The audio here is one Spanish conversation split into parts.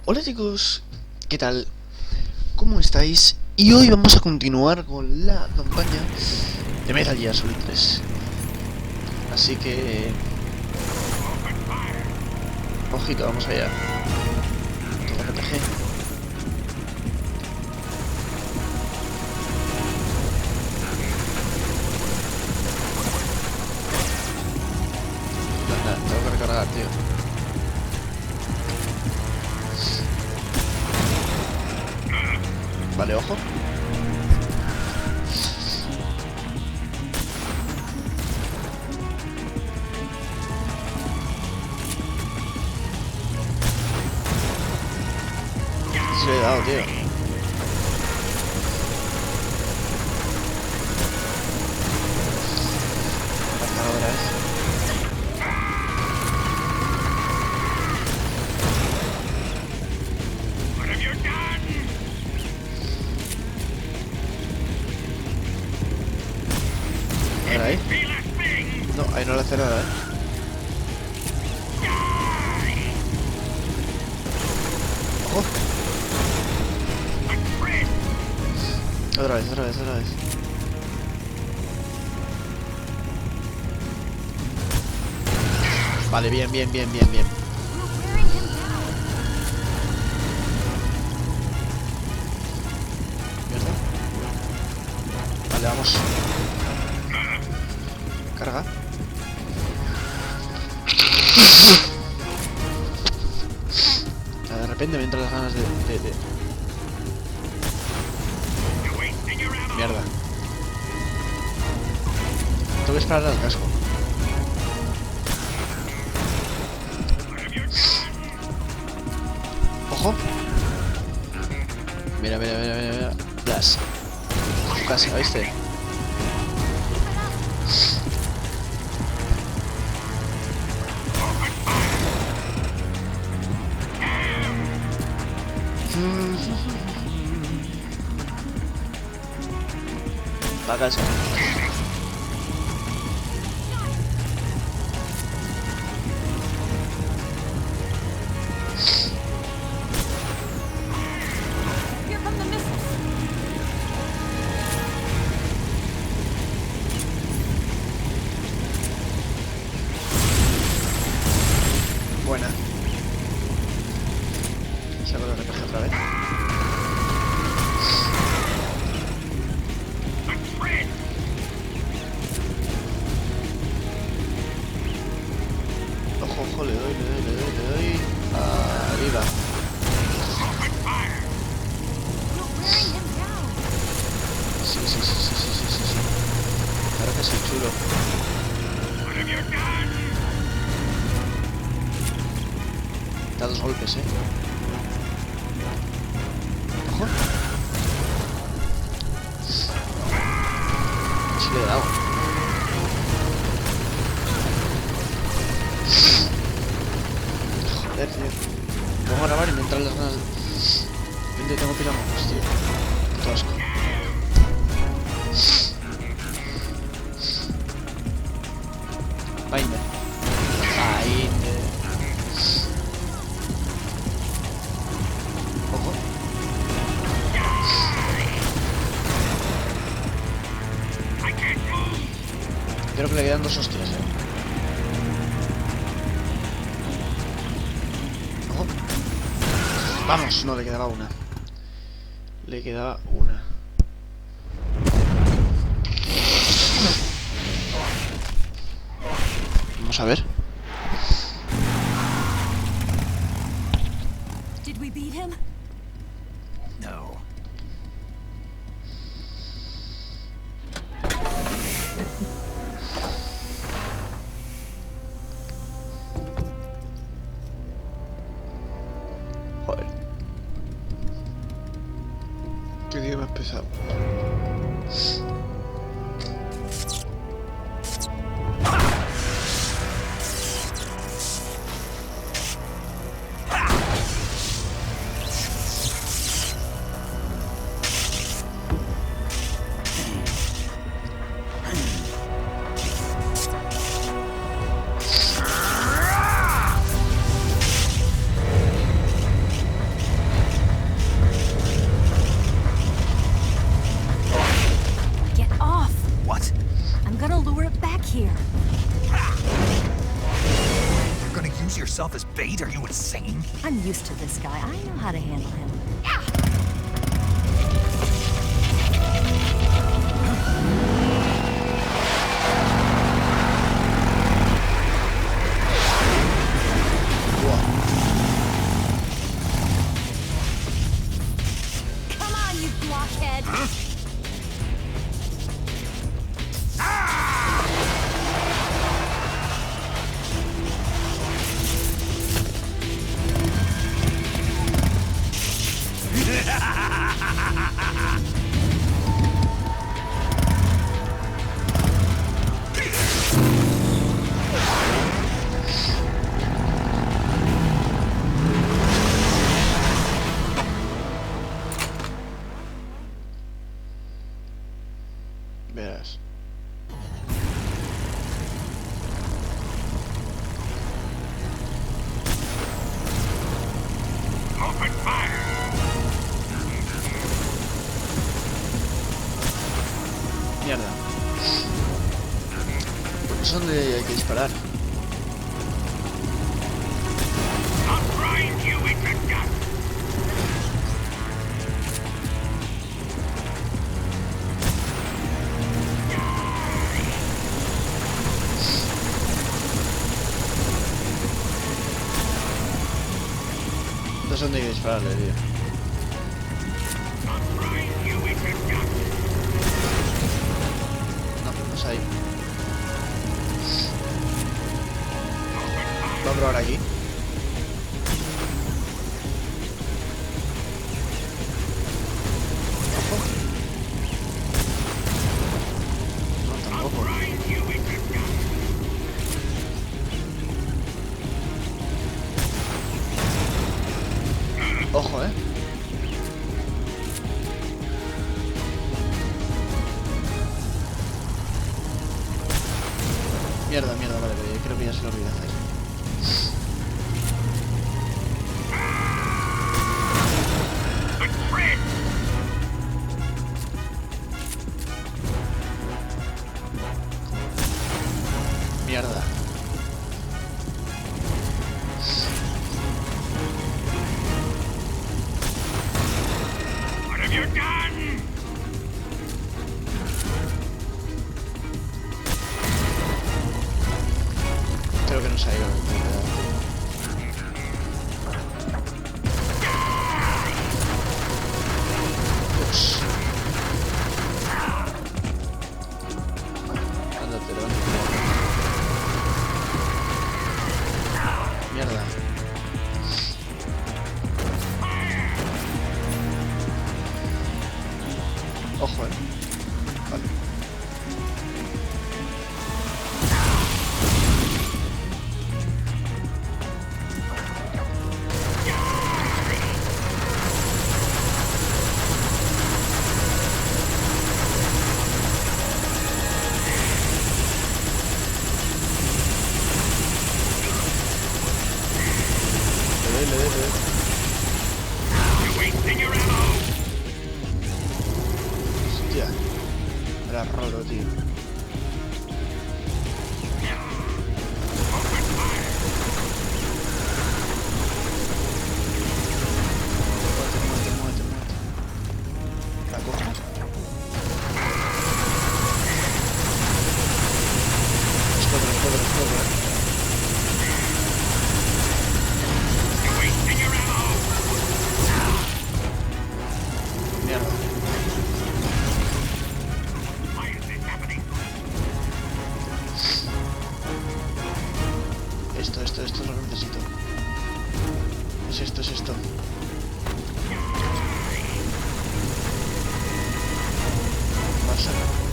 Hola chicos, ¿qué tal? ¿Cómo estáis? Y hoy vamos a continuar con la campaña de Metal Gear Solid 3. Así que... ojito, vamos allá. Todo RPG. Anda, tengo que recargar, tío. Vale, ojo. Se le he dado, tío. Marcar otra vez. ¿Era ahí? No, ahí no le hace nada, ¿eh? Ojo. Otra vez, otra vez, otra vez. Vale, bien, bien, bien, bien, bien. Mierda. Vale, vamos. Carga. De repente me entran las ganas de... Mierda. Tengo que esperar al casco. Ojo. Mira, mira, mira, mira, mira. Blas. Tu casa, ¿viste? Va a casa. Buena. Saco el RPG otra vez. Ojo, ojo, le doy, le doy, le doy, le doy. Arriba. Sí, sí, sí, sí, sí, sí, sí, sí. Ahora que soy chulo. Da dos golpes, Ojo. Sí le he dado. Joder, tío. Vamos a grabar y me entran las ganas. De tengo piramos, tío. Puto asco. Binder. Binder. Ojo. Creo que le quedan dos hostias, Ojo. Vamos, no, le quedaba una. Le quedaba una. Vamos a ver. Did we beat him? No. Joder. Qué día me ha pesado. what's singing? I'm used to this guy. I know how to handle him. Come on, you blockhead! Verás. Open fire! Mierda. No sé dónde hay que disparar. I'll grind you into dust! No sé dónde hay que dispararle, tío. I'll grind you into dust! No, no es ahí. Open fire! Voy a probar aquí. Ojo. No, I'll tampoco. grind you into dust! Ojo, Mierda, mierda, vale, pero creo que ya se lo olvidé hacer. But Fred! Mierda. What have you done? Creo que no se ha ido. Dios. Ándate, levántate. Mierda. Ojo, Vale. Le doy. You're wasting your ammo! Hostia. Era raro, tío. Open fire! Muévete. La cojo. Explota. You're wasting your ammo! Mierda. Why is this happening? Esto es lo que necesito. Es esto.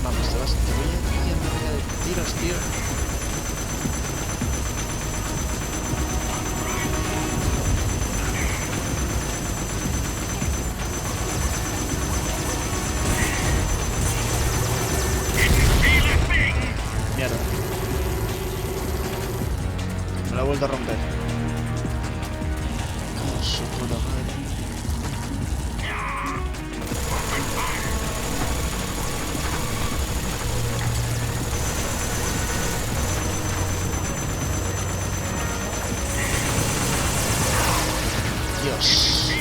Vamos, te voy haciendo de tiros, tío. Mierda. Me lo he vuelto a romper. Oh, su puta madre. Dios.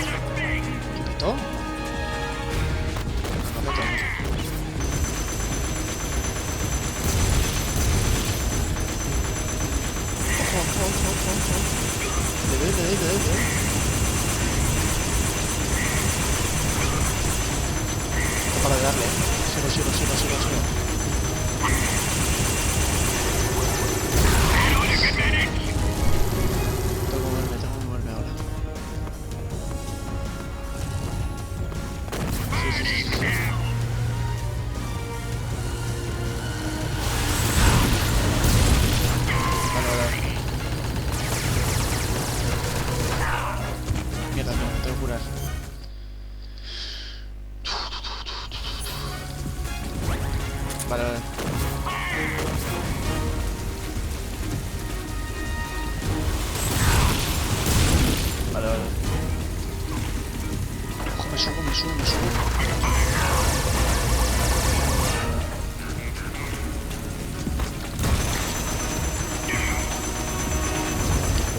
¿Qué petó? No petó. Le doy. No para de darle. Sigo. Tengo que moverme ahora. Sí. Vale. Mierda, no, me tengo que curar. Vale. Ojo, me subo.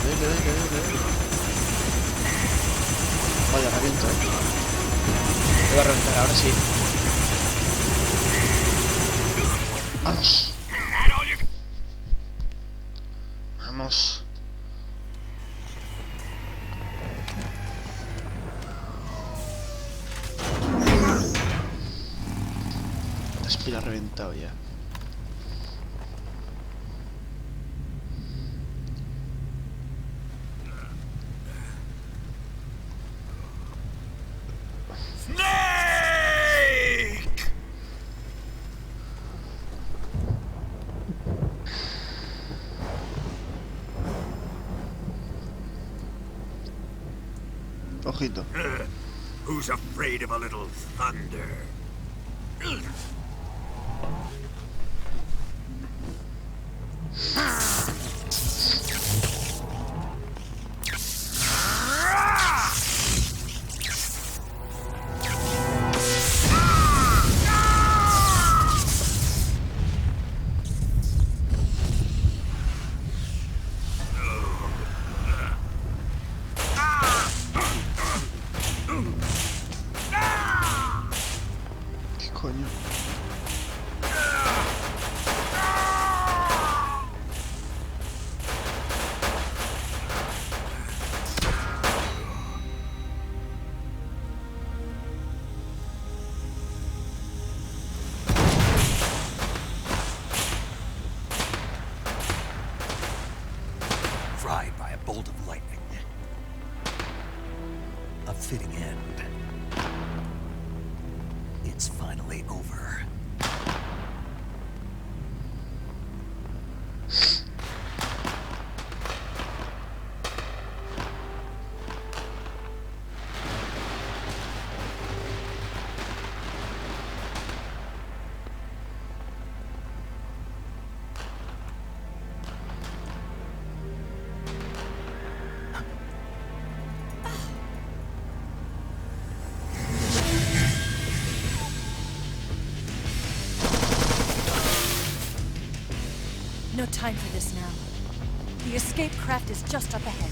Le doy. Vaya, reviento, Me va a reventar, ahora sí. Vamos. La espira ha reventado ya. Ojito. Who's afraid of a little thunder? ¿Qué coño? Fried by a bolt of lightning. A fitting end. It's finally over. No time for this now. The escape craft is just up ahead.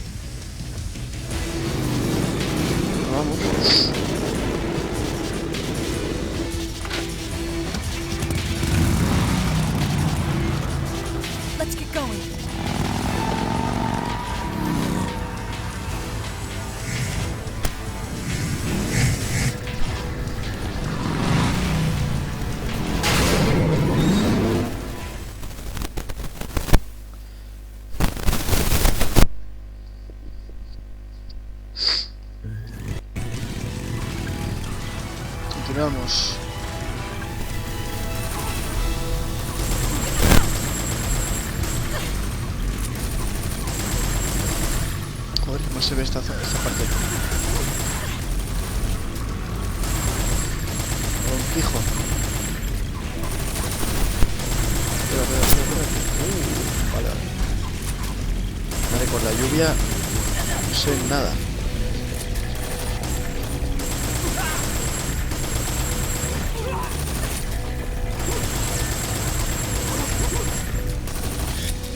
Vamos. Let's get going. Continuamos. Joder, cómo se ve esta parte. Un pijo. Espera. Vale. Vale, con la lluvia no sé nada.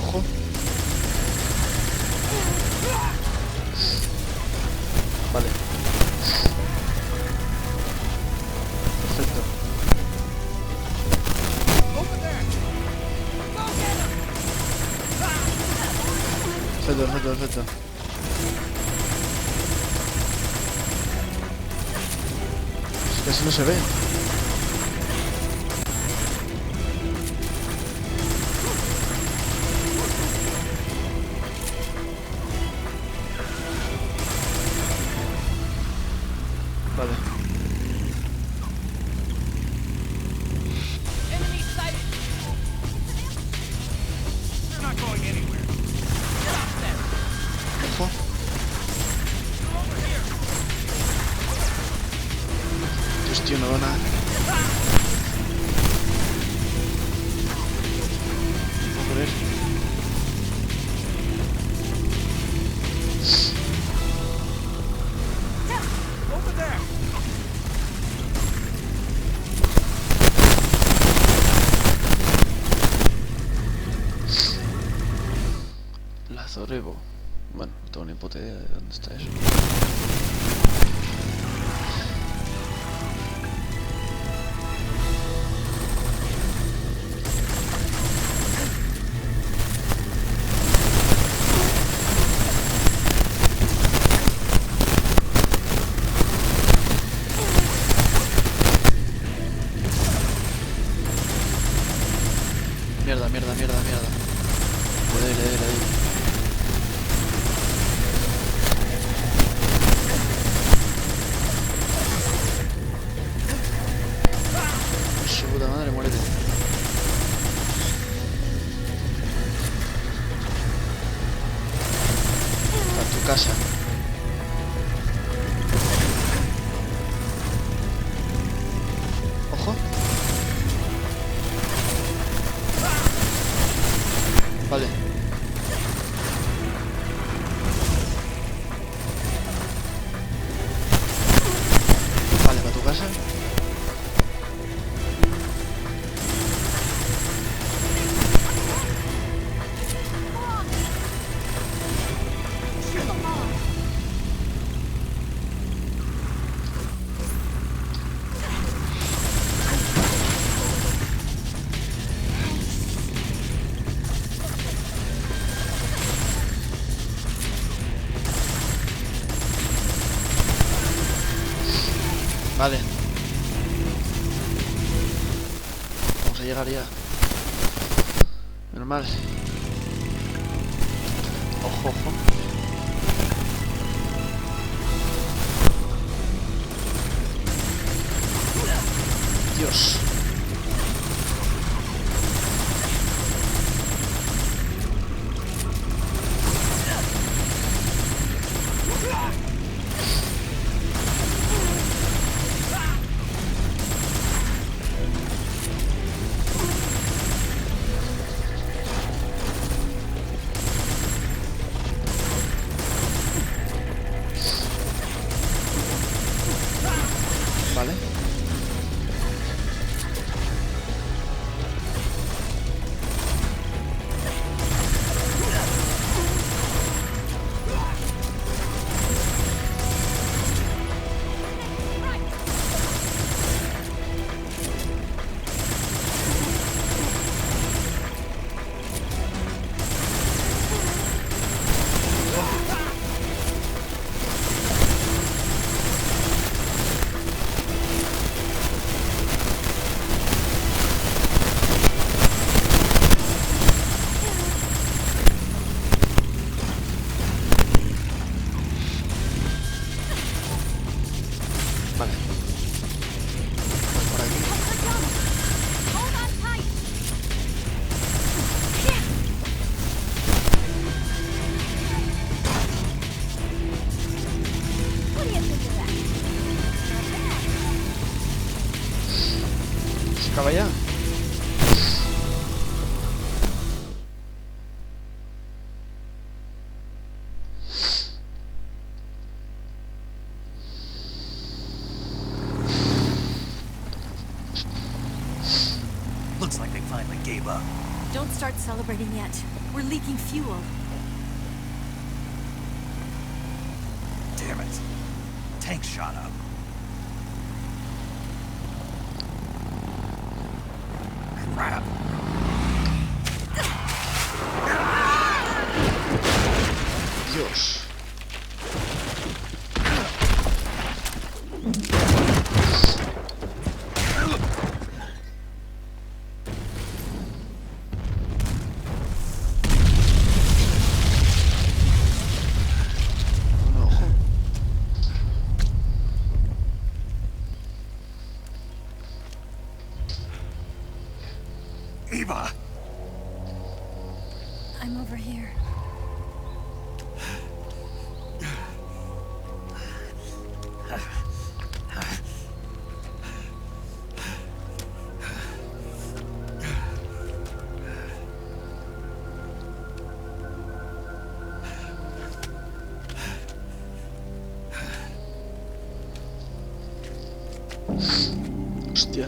Ojo. perfecto. Es que así no se ve. Vale. Enemy sighted! You're not going anywhere. Get up there! Ojo. Over here! Dios, tío, no veo nada. No puedo creer. Over there! Lazorebo. Bueno, no tengo ni puta idea de dónde está eso. Mierda, mierda, mierda, mierda. Le doy, le doy, le doy. Su puta madre, muérete. A tu casa. Ojo. Vale. Vale, para tu casa. Vale. Vamos a llegar ya. Menos mal. Ojo, ojo. Dios. Vale. Vale. Por aquí. Hold on tight. What do you think of that? ¿Se acaba ya? Looks like they finally gave up. Don't start celebrating yet. We're leaking fuel. Damn it. Tank shot up. Crap. Hostia.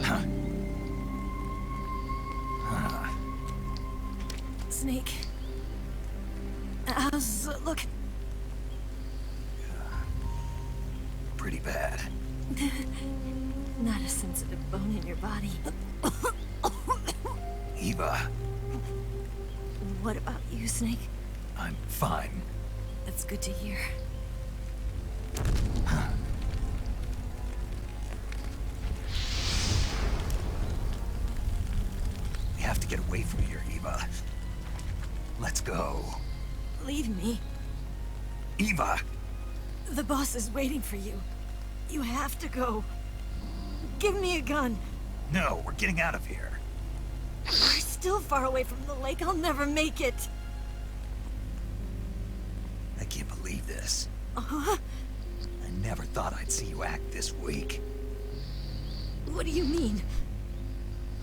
Snake. How's it look? Pretty bad. Not a sensitive bone in your body. Eva, What about you, Snake? I'm fine. That's good to hear. We have to get away from here, Eva. Let's go. Leave me. Eva! The boss is waiting for you. You have to go. Give me a gun. No, we're getting out of here. We're still far away from the lake. I'll never make it. I can't believe this. Uh-huh. I never thought I'd see you act this weak. What do you mean?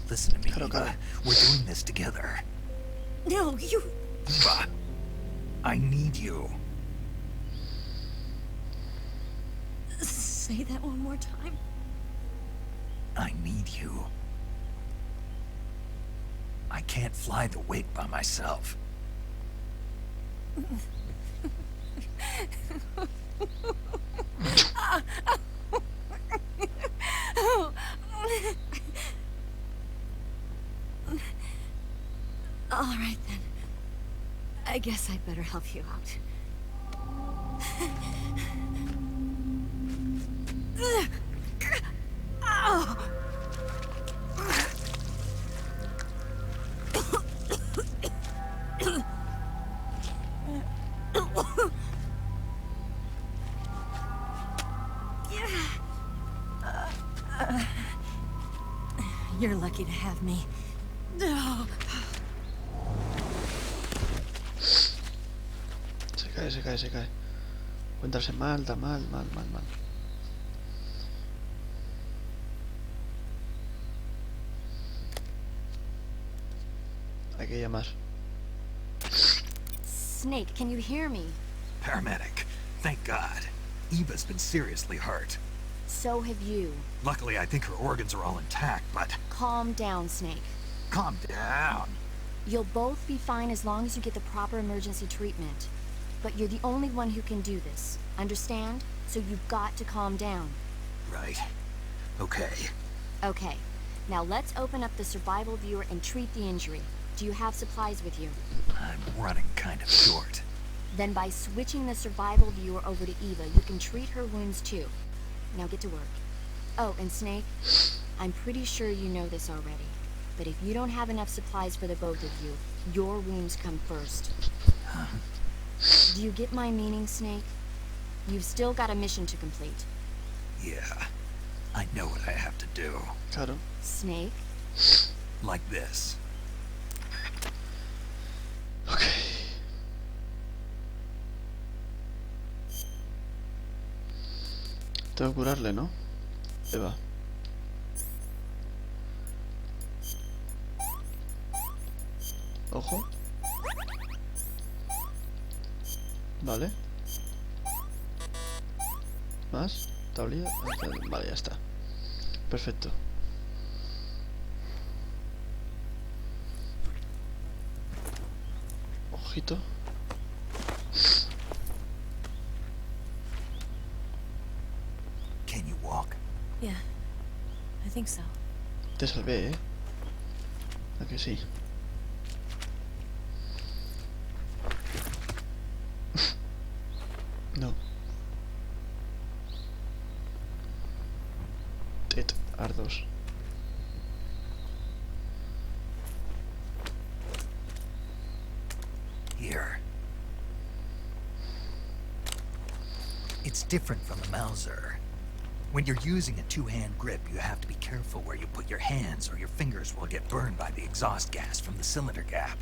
Listen to me, Claro, Eva. claro. We're doing this together. No, you... Eva, I need you. Say that one more time. I need you. I can't fly the wig by myself. All right, then. I guess I'd better help you out. Ow! You're lucky to have me. Se cae, se cae. Encuentrarse mal, está mal. Hay que llamar. Snake, can you hear me? Paramedic, thank God. Eva's been seriously hurt. So have you. Luckily, I think her organs are all intact, but... Calm down, Snake. Calm down. You'll both be fine as long as you get the proper emergency treatment. But you're the only one who can do this. Understand? So you've got to calm down. Right. Okay. Okay. Now let's open up the survival viewer and treat the injury. Do you have supplies with you? I'm running kind of short. Then by switching the survival viewer over to Eva, you can treat her wounds too. Now get to work. Oh, and Snake, I'm pretty sure you know this already. But if you don't have enough supplies for the both of you, your wounds come first. Do you get my meaning, Snake? You've still got a mission to complete. Yeah. I know what I have to do. Claro. Snake? Like this. Ok. Tengo que curarle, ¿no? Eva. Ojo. Vale. ¿Más? ¿Tablilla? Vale, ya está. Perfecto. Ojito. Can you walk? Yeah, I think so. Te salvé, ¿eh? ¿A que sí? No. Tet Ardos. Here. It's different from the Mauser. When you're using a two-hand grip, you have to be careful where you put your hands or your fingers will get burned by the exhaust gas from the cylinder gap.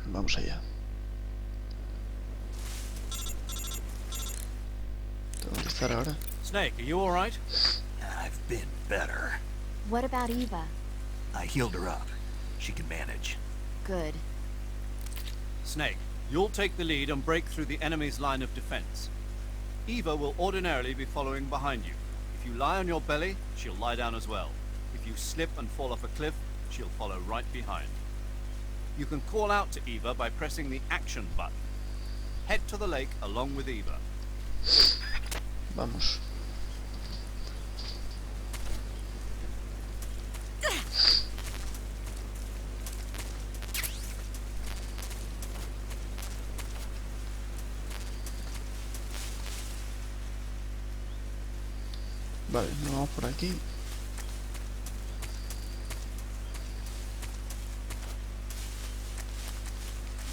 Vamos allá. Tengo que estar ahora. Snake, are you alright? I've been better. What about Eva? I healed her up. She can manage. Good. Snake, you'll take the lead and break through the enemy's line of defense. Eva will ordinarily be following behind you. If you lie on your belly, she'll lie down as well. If you slip and fall off a cliff, she'll follow right behind. You can call out to Eva by pressing the action button. Head to the lake along with Eva. Vamos. Vale, nos vamos por aquí.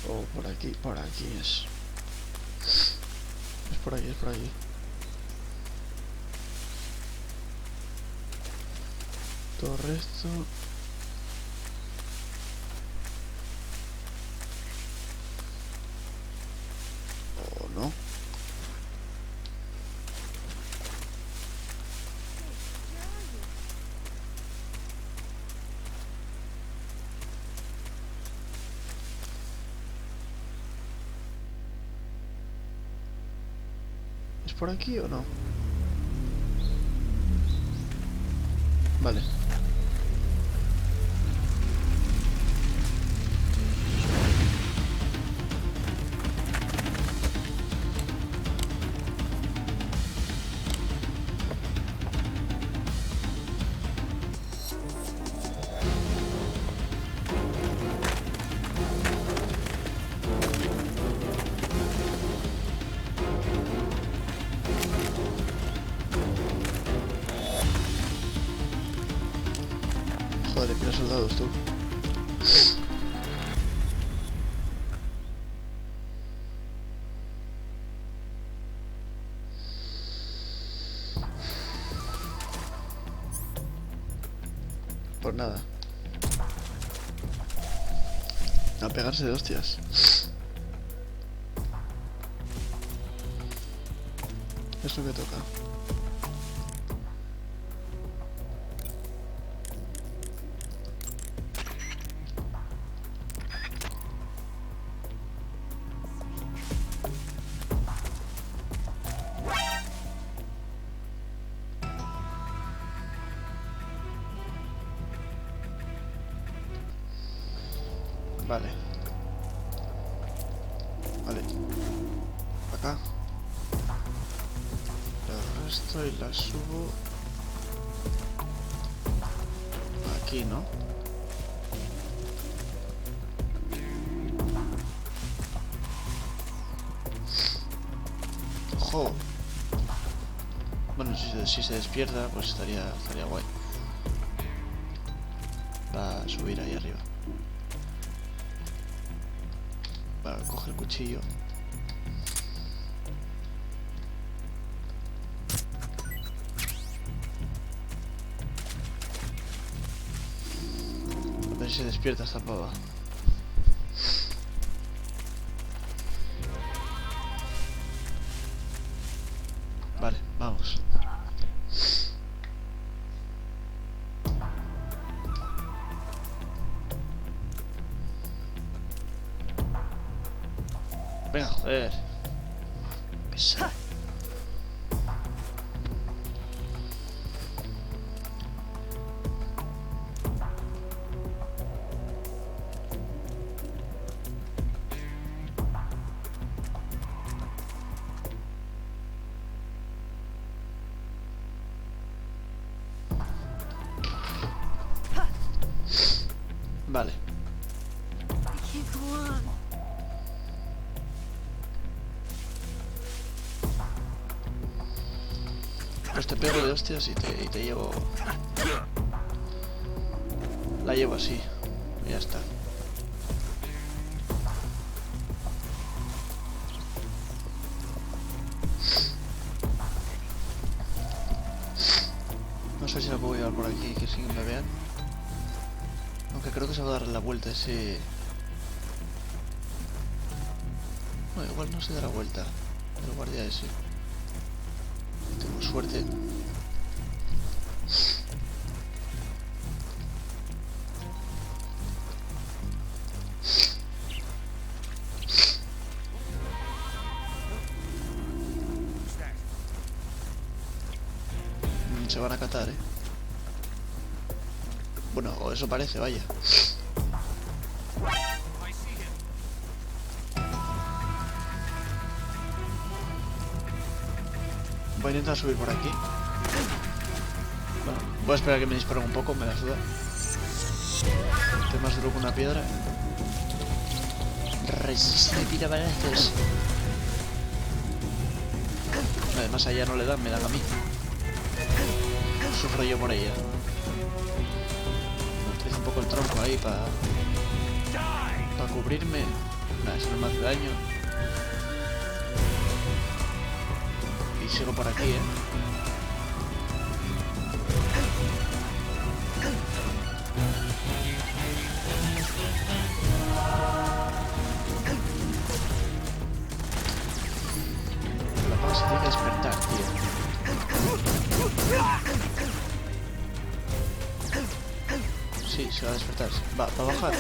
O por aquí es. Es por aquí, es por aquí. Todo esto. O no. ¿Es por aquí o no? Vale. Joder, mira soldados tú. Por nada. A pegarse de hostias. Es lo que toca. Vale. Vale. Acá. La arrastro y la subo. Aquí, ¿no? Ojo. Bueno, si se despierta, pues estaría guay. Va a subir ahí arriba. Vale, coge el cuchillo. A ver si se despierta esta pava. Vale, vamos. Venga, joder. Pesado. Vale. Pues te pego de hostias y te llevo... La llevo así. Y ya está. No sé si la puedo llevar por aquí, que sin que me vean. Aunque creo que se va a dar la vuelta ese... No, igual no se da la vuelta. El guardia ese. Tengo suerte. Se van a catar, Bueno, o eso parece, vaya. Voy a intentar subir por aquí. Bueno, voy a esperar a que me disparen un poco, me la suda. Estoy más duro que una piedra. Resiste, tira balazos. Además allá no le dan, me dan a mí. Sufro yo por ella. Utilizo un poco el tronco ahí para cubrirme. Nada, eso no me hace daño. Y sigo por aquí, La pava se tiene que despertar, tío. Sí, se va a despertar. Va a bajar.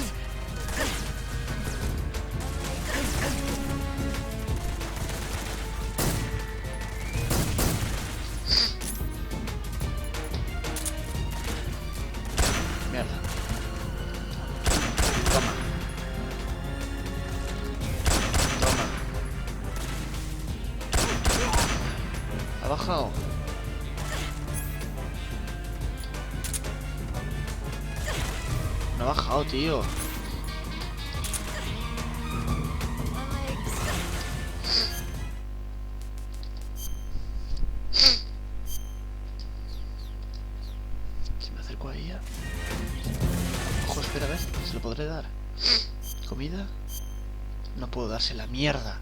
Mierda. Toma. Toma. Ha bajado. No ha bajado, tío. Si me acerco a ella. Ojo, espera, a ver. ¿Se lo podré dar? ¿Comida? No puedo darse la mierda.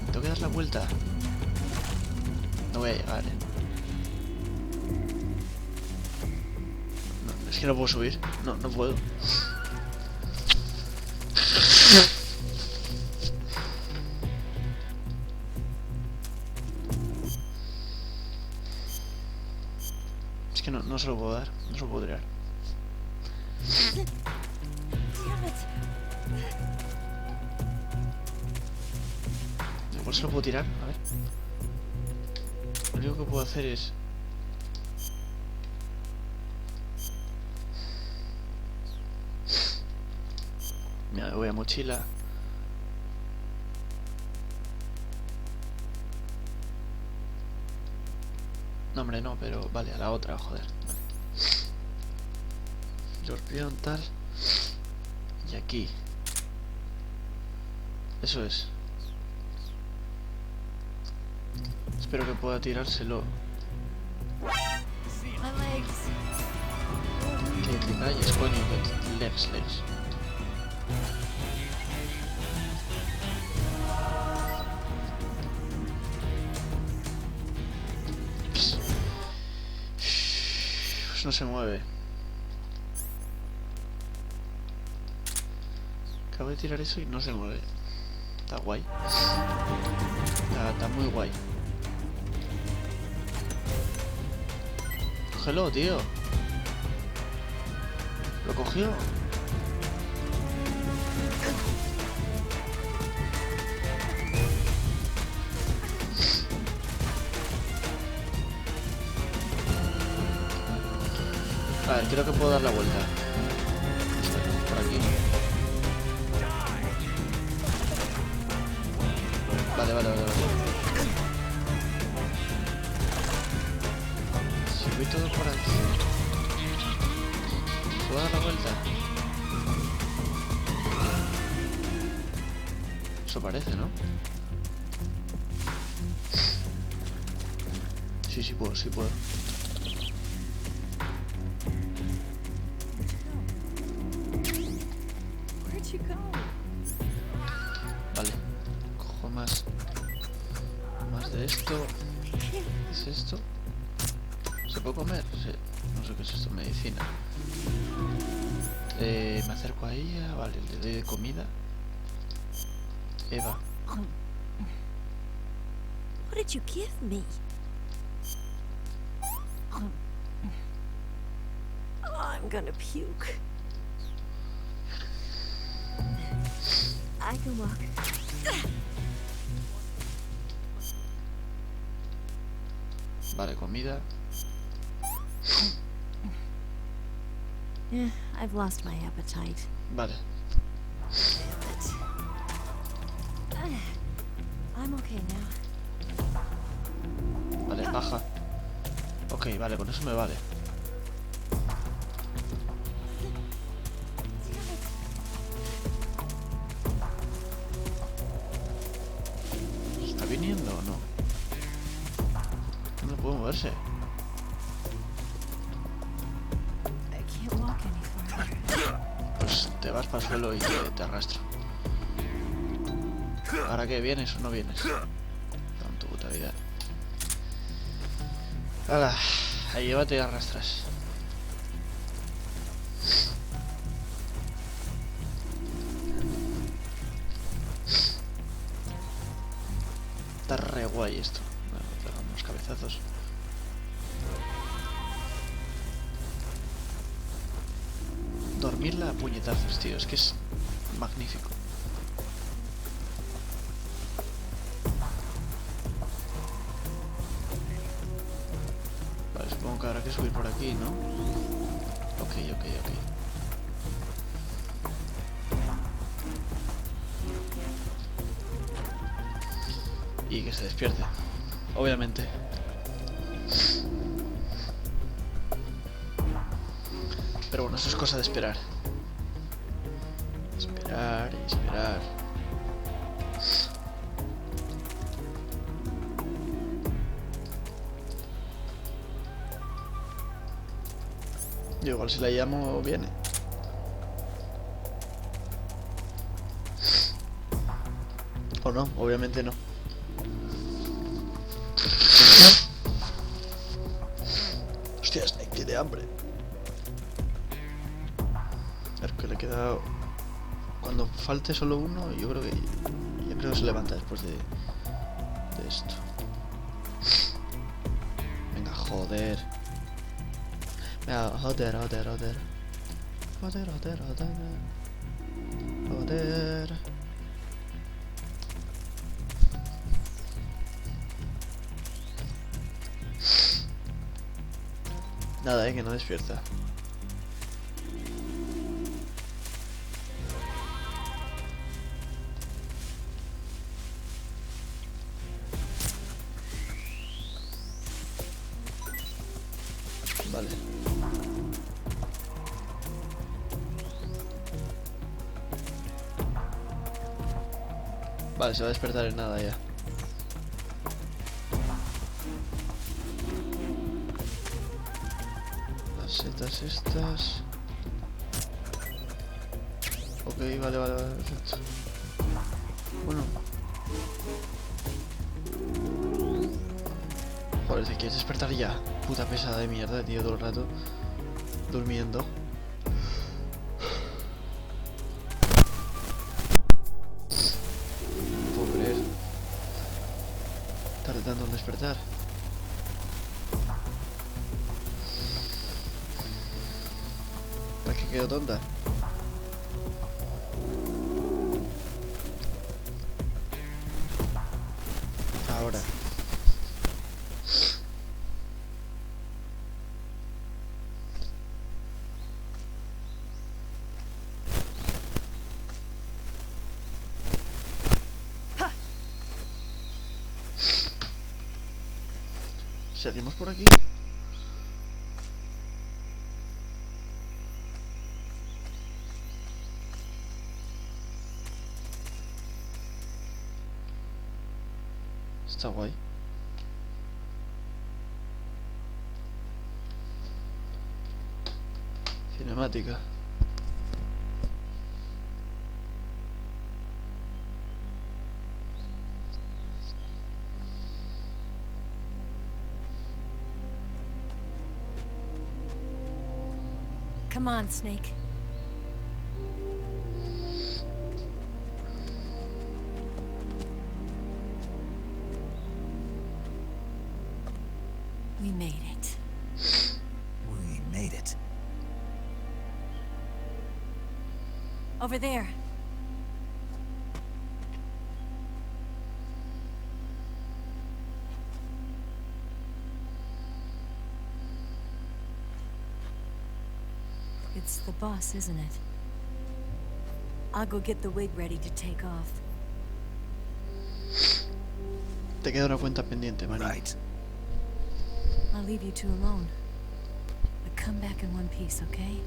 Tengo que dar la vuelta. No voy a llegar, Es que no puedo subir. No puedo. Es que no se lo puedo dar. No se lo puedo tirar. Igual se lo puedo tirar. A ver. Lo único que puedo hacer es... Mira, me voy a mochila. No, hombre, no, pero vale, a la otra, joder. Vale. Escorpión, tal. Y aquí. Eso es. Espero que pueda tirárselo. Que te calles, coño, que legs. Pues no se mueve. Acabo de tirar eso y no se mueve. Está guay. Está muy guay. Cógelo, tío. Lo cogió. A ver, creo que puedo dar la vuelta. Por aquí. Vale. Si voy todo por aquí, ¿puedo dar la vuelta? Eso parece, ¿no? Sí puedo. Vale, cojo más de esto. ¿Qué es esto? ¿Se puede comer? Sí. No sé qué es esto, medicina. Me acerco a ella, vale, le doy de comida. Eva. What did you give me? Oh, I'm gonna puke. I can walk. Vale, comida. I've lost my appetite. Vale. Damn it. I'm okay now. Vale, baja. Ok, vale, con eso me vale. ¿Está viniendo o no? No puedo moverse. I can't walk any farther. Pues te vas para el suelo y te arrastro. ¿Ahora qué? ¿Vienes o no vienes? Con tu puta vida. ¡Hala! Ahí llévate y arrastras. Está re guay esto. Bueno, pegamos unos cabezazos. Dormirla a puñetazos, tío. Es que es magnífico. Vale, supongo que habrá que subir por aquí, ¿no? Ok. Y que se despierte. Obviamente. Pero bueno, eso es cosa de esperar. Esperar y esperar. Yo igual si la llamo viene. O no, obviamente no. Hostia, Snake tiene hambre. A ver que le queda. Cuando falte solo uno, yo creo que se levanta después de esto. Venga, joder. Venga, joder. Nada, que no despierta. Vale. Vale, se va a despertar en nada ya. Las setas estas. Ok, vale, perfecto. Bueno. Joder, ¿te quieres despertar ya? Puta pesada de mierda, tío, todo el rato durmiendo. No puedo creer. Tarde tanto en despertar. ¿Para qué quedo tonta? Ahora. ¿Seguimos por aquí? Está guay. Cinemática. Come on, Snake. We made it. We made it. Over there. It's the boss, isn't it? I'll go get the wig ready to take off. Te queda una cuenta pendiente, Manny. Right. I'll leave you two alone. But come back in one piece, okay?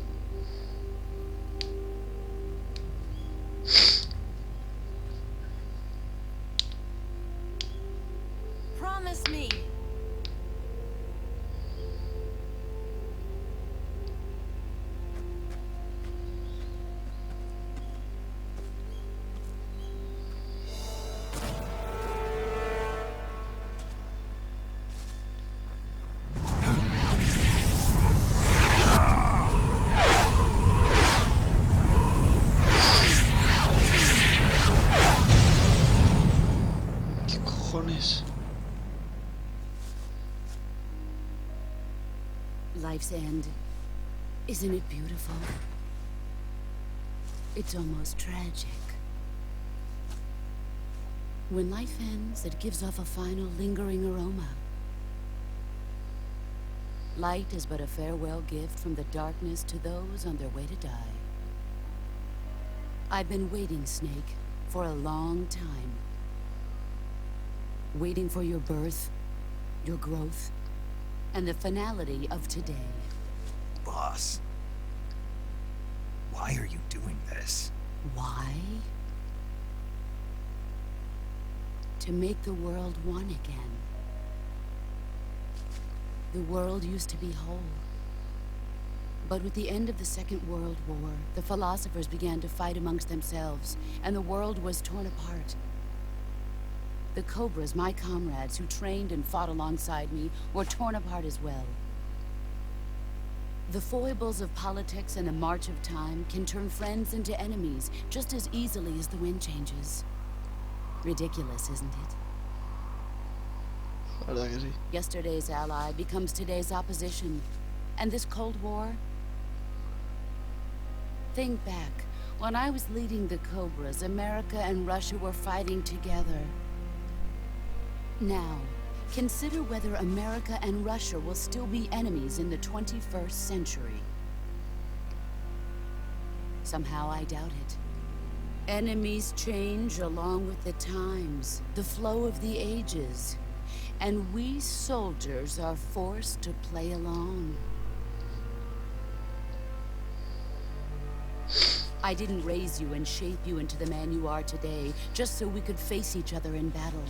Promise me. ¿Qué cojones? Life's end. Isn't it beautiful? It's almost tragic. When life ends, it gives off a final lingering aroma. Light is but a farewell gift from the darkness to those on their way to die. I've been waiting, Snake, for a long time. Waiting for your birth, your growth, and the finality of today. Boss. Why are you doing this? Why? To make the world one again. The world used to be whole. But with the end of the Second World War, the philosophers began to fight amongst themselves, and the world was torn apart. The Cobras, my comrades who trained and fought alongside me, were torn apart as well. The foibles of politics and the march of time can turn friends into enemies just as easily as the wind changes. Ridiculous, isn't it? La verdad que sí. Yesterday's ally becomes today's opposition. And this Cold War? Think back. When I was leading the Cobras, America and Russia were fighting together. Now, consider whether America and Russia will still be enemies in the 21st century. Somehow I doubt it. Enemies change along with the times, the flow of the ages, and we soldiers are forced to play along. I didn't raise you and shape you into the man you are today just so we could face each other in battle.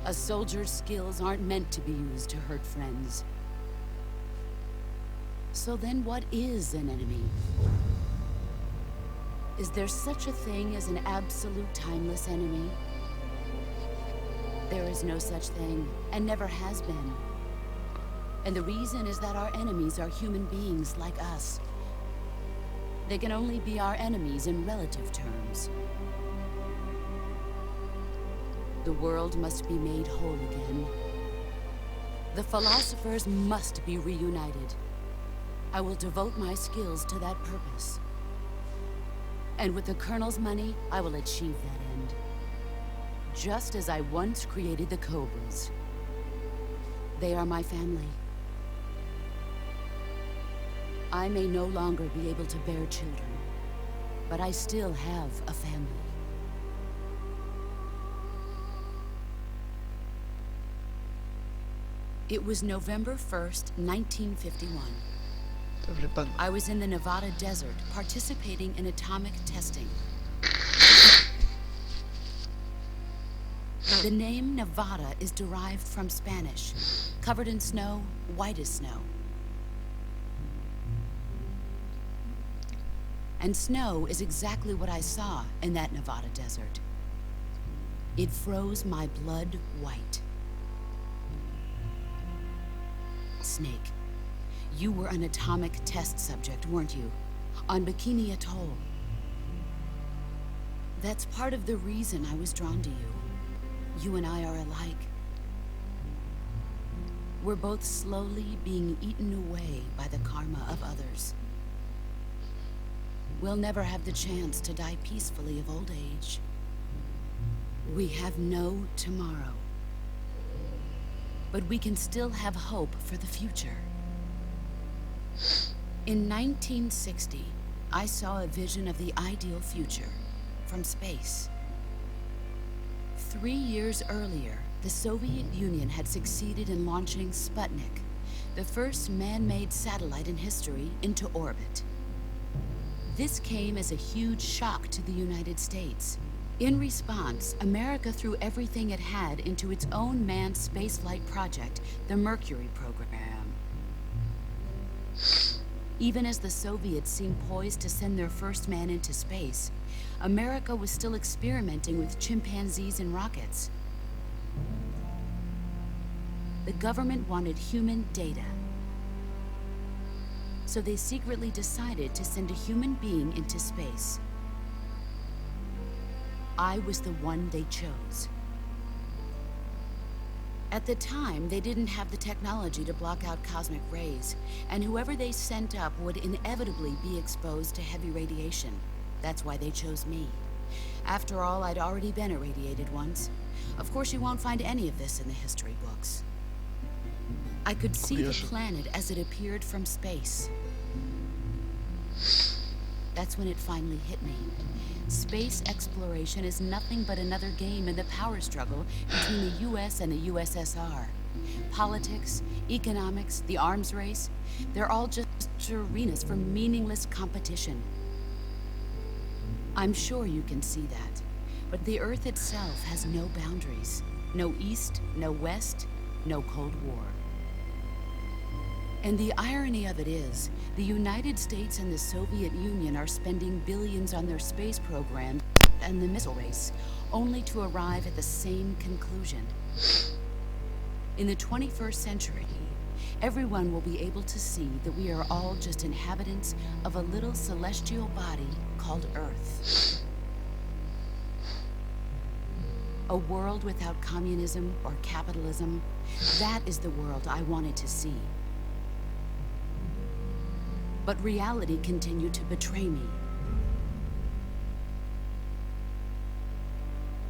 A soldier's skills aren't meant to be used to hurt friends. So then what is an enemy? Is there such a thing as an absolute timeless enemy? There is no such thing, and never has been. And the reason is that our enemies are human beings like us. They can only be our enemies in relative terms. The world must be made whole again. The philosophers must be reunited. I will devote my skills to that purpose. And with the Colonel's money, I will achieve that end. Just as I once created the Cobras. They are my family. I may no longer be able to bear children, but I still have a family. It was November 1st, 1951. Estoy flipando. I was in the Nevada desert participating in atomic testing. The name Nevada is derived from Spanish, covered in snow, white as snow. And snow is exactly what I saw in that Nevada desert. It froze my blood white. Snake, you were an atomic test subject, weren't you? On Bikini Atoll. That's part of the reason I was drawn to you. You and I are alike. We're both slowly being eaten away by the karma of others. We'll never have the chance to die peacefully of old age. We have no tomorrow. But we can still have hope for the future. In 1960, I saw a vision of the ideal future from space. 3 years earlier, the Soviet Union had succeeded in launching Sputnik, the first man-made satellite in history, into orbit. This came as a huge shock to the United States. In response, America threw everything it had into its own manned spaceflight project, the Mercury program. Even as the Soviets seemed poised to send their first man into space, America was still experimenting with chimpanzees and rockets. The government wanted human data. So they secretly decided to send a human being into space. I was the one they chose. At the time, they didn't have the technology to block out cosmic rays, and whoever they sent up would inevitably be exposed to heavy radiation. That's why they chose me. After all, I'd already been irradiated once. Of course, you won't find any of this in the history books. I could see the planet as it appeared from space. That's when it finally hit me. Space exploration is nothing but another game in the power struggle between the US and the USSR. Politics, economics, the arms race, they're all just arenas for meaningless competition. I'm sure you can see that, but the Earth itself has no boundaries. No East, no West, no Cold War. And the irony of it is, the United States and the Soviet Union are spending billions on their space program and the missile race, only to arrive at the same conclusion. In the 21st century, everyone will be able to see that we are all just inhabitants of a little celestial body called Earth. A world without communism or capitalism, that is the world I wanted to see. But reality continued to betray me.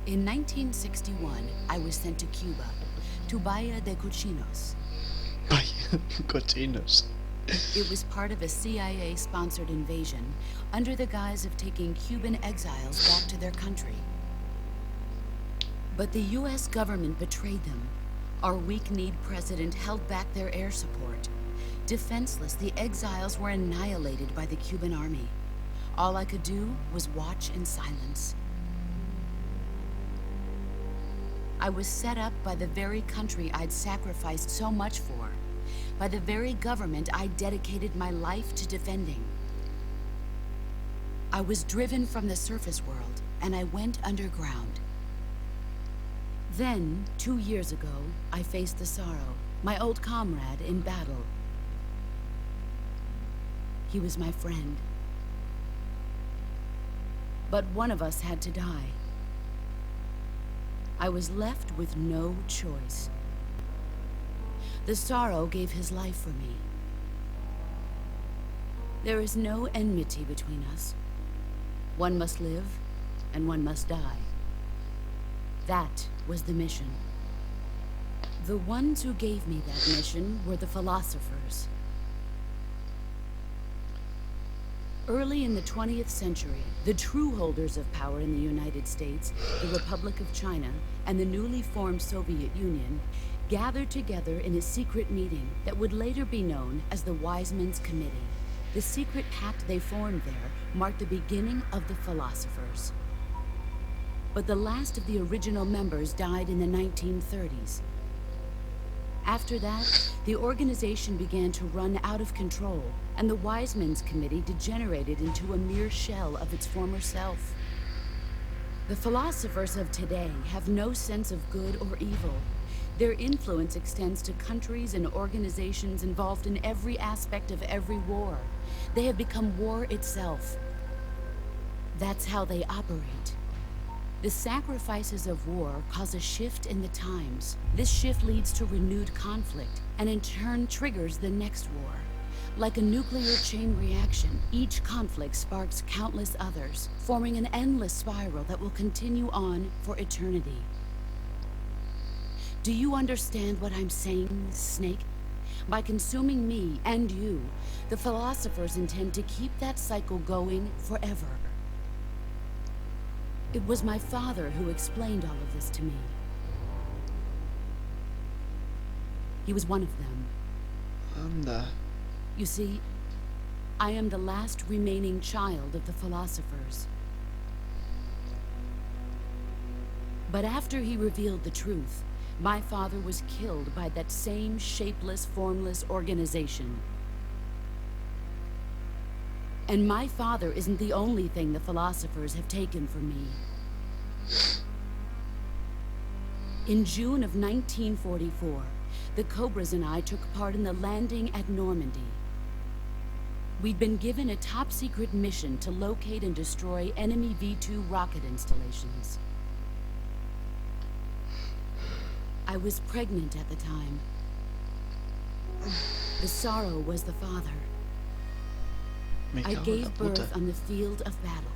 In 1961, I was sent to Cuba, to Bahia de Cochinos. Cochinos. It was part of a CIA-sponsored invasion under the guise of taking Cuban exiles back to their country. But the US government betrayed them. Our weak-kneed president held back their air support. Defenseless, the exiles were annihilated by the Cuban army. All I could do was watch in silence. I was set up by the very country I'd sacrificed so much for, by the very government I dedicated my life to defending. I was driven from the surface world, and I went underground. Then, 2 years ago, I faced the Sorrow, my old comrade in battle. He was my friend. But one of us had to die. I was left with no choice. The Sorrow gave his life for me. There is no enmity between us. One must live, and one must die. That was the mission. The ones who gave me that mission were the philosophers. Early in the 20th century, the true holders of power in the United States, the Republic of China, and the newly formed Soviet Union gathered together in a secret meeting that would later be known as the Wise Men's Committee. The secret pact they formed there marked the beginning of the philosophers. But the last of the original members died in the 1930s. After that, the organization began to run out of control, and the Wise Men's Committee degenerated into a mere shell of its former self. The philosophers of today have no sense of good or evil. Their influence extends to countries and organizations involved in every aspect of every war. They have become war itself. That's how they operate. The sacrifices of war cause a shift in the times. This shift leads to renewed conflict, and in turn triggers the next war. Like a nuclear chain reaction, each conflict sparks countless others, forming an endless spiral that will continue on for eternity. Do you understand what I'm saying, Snake? By consuming me and you, the philosophers intend to keep that cycle going forever. It was my father who explained all of this to me. He was one of them. Anda. You see, I am the last remaining child of the philosophers. But after he revealed the truth, my father was killed by that same shapeless, formless organization. And my father isn't the only thing the philosophers have taken from me. In June of 1944, the Cobras and I took part in the landing at Normandy. We'd been given a top-secret mission to locate and destroy enemy V-2 rocket installations. I was pregnant at the time. The sorrow was the father. Me I cago en la gave puta. birth on the field of battle.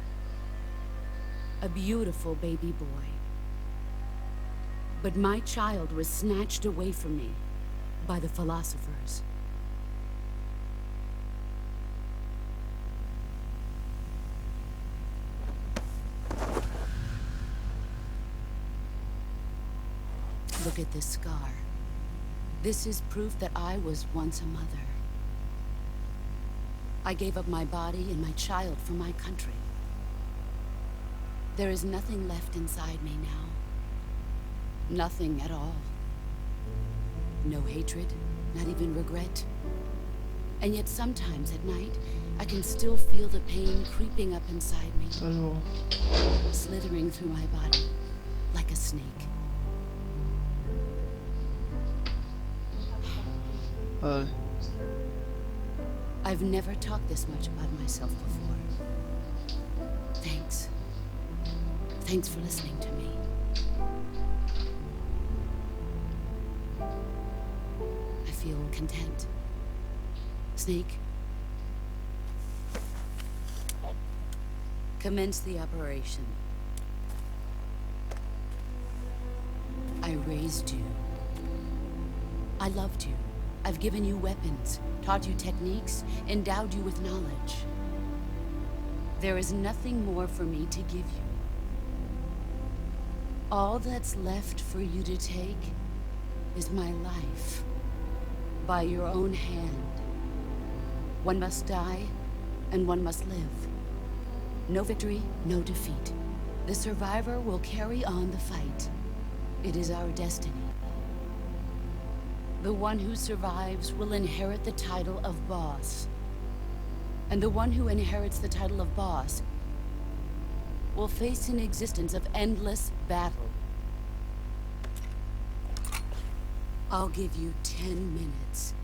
A beautiful baby boy. But my child was snatched away from me by the philosophers. Look at this scar. This is proof that I was once a mother. I gave up my body and my child for my country. There is nothing left inside me now. Nothing at all. No hatred, not even regret. And yet sometimes at night, I can still feel the pain creeping up inside me, Hasta luego. slithering through my body like a snake. Vale. I've never talked this much about myself before. Thanks. Thanks for listening to me. I feel content. Snake, commence the operation. I raised you. I loved you. I've given you weapons, taught you techniques, endowed you with knowledge. There is nothing more for me to give you. All that's left for you to take is my life, by your own hand. One must die, and one must live. No victory, no defeat. The survivor will carry on the fight. It is our destiny. The one who survives will inherit the title of boss. And the one who inherits the title of boss will face an existence of endless battle. I'll give you 10 minutes.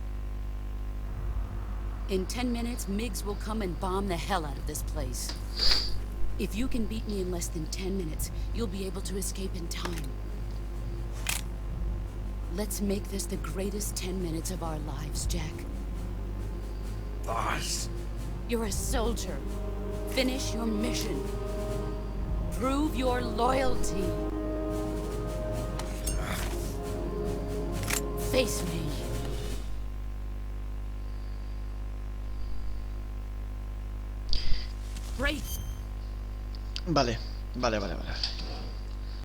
In 10 minutes, MiGs will come and bomb the hell out of this place. If you can beat me in less than 10 minutes, you'll be able to escape in time. Let's make this the greatest 10 minutes of our lives, Jack. Boss. You're a soldier. Finish your mission. Prove your loyalty. Face me. Break. Vale, vale, vale, vale.